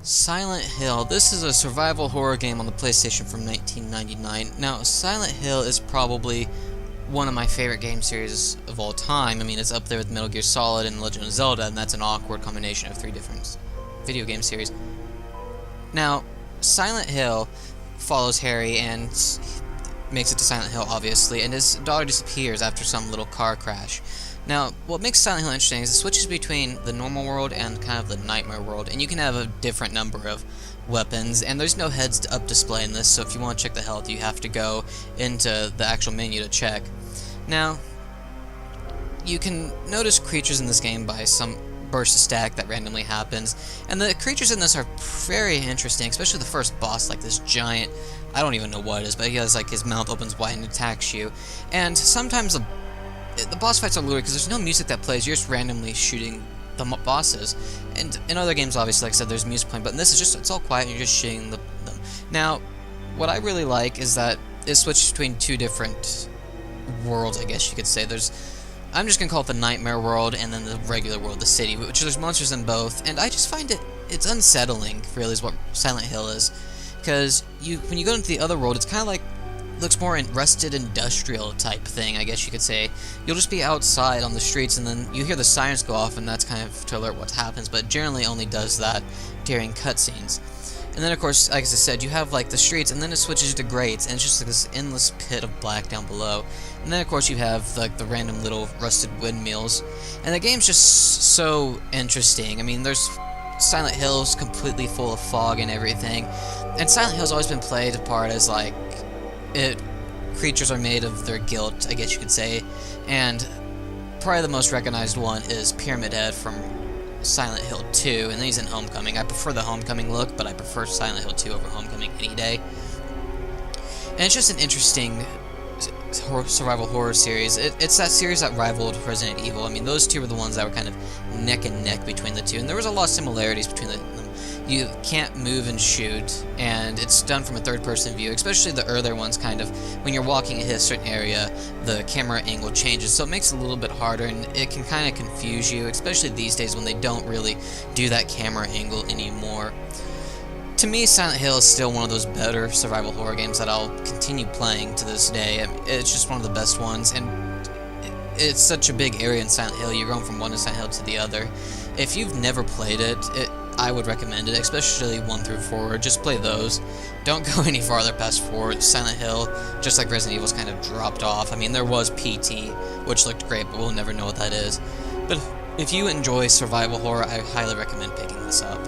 Silent Hill. This is a survival horror game on the PlayStation from 1999. Now, Silent Hill is probably one of my favorite game series of all time. I mean, it's up there with Metal Gear Solid and Legend of Zelda, and that's an awkward combination of three different video game series. Now, Silent Hill follows Harry and makes it to Silent Hill, obviously, and his daughter disappears after some little car crash. Now, what makes Silent Hill interesting is it switches between the normal world and kind of the nightmare world, and you can have a different number of weapons, and there's no heads-up display in this, so if you want to check the health, you have to go into the actual menu to check. Now, you can notice creatures in this game by some burst of static that randomly happens, and the creatures in this are very interesting, especially the first boss, like this giant, I don't even know what it is, but he has like his mouth opens wide and attacks you, and sometimes the boss fights are lurid because there's no music that plays, you're just randomly shooting the bosses, and in other games, obviously, like I said, there's music playing, but in this is just, it's all quiet and you're just shooting them. Now, what I really like is that it switches between two different worlds, I guess you could say. I'm just gonna call it the nightmare world and then the regular world, the city, which there's monsters in both, and I just find it's unsettling, really, is what Silent Hill is, because when you go into the other world, it's kind of like, looks more rusted industrial type thing, I guess you could say. You'll just be outside on the streets, and then you hear the sirens go off, and that's kind of to alert what happens, but generally only does that during cutscenes. And then, of course, like I said, you have like the streets, and then it switches to grates, and it's just like this endless pit of black down below. And then, of course, you have like the random little rusted windmills, and the game's just so interesting. I mean, there's Silent Hill's completely full of fog and everything, and Silent Hill's always been played apart as like creatures are made of their guilt, I guess you could say, and probably the most recognized one is Pyramid Head from Silent Hill 2, and then he's in Homecoming. I prefer the Homecoming look, but I prefer Silent Hill 2 over Homecoming any day. And it's just an interesting survival horror series. It's that series that rivaled Resident Evil. I mean, those two were the ones that were kind of neck and neck between the two, and there was a lot of similarities between them. You can't move and shoot, and it's done from a third-person view, especially the earlier ones, kind of, when you're walking in a certain area, the camera angle changes, so it makes it a little bit harder, and it can kind of confuse you, especially these days when they don't really do that camera angle anymore. To me, Silent Hill is still one of those better survival horror games that I'll continue playing to this day. I mean, it's just one of the best ones, and it's such a big area in Silent Hill, you're going from one Silent Hill to the other. If you've never played it, I would recommend it, especially 1 through 4. Just play those. Don't go any farther past 4. Silent Hill, just like Resident Evil's, kind of dropped off. I mean, there was PT, which looked great, but we'll never know what that is. But if you enjoy survival horror, I highly recommend picking this up.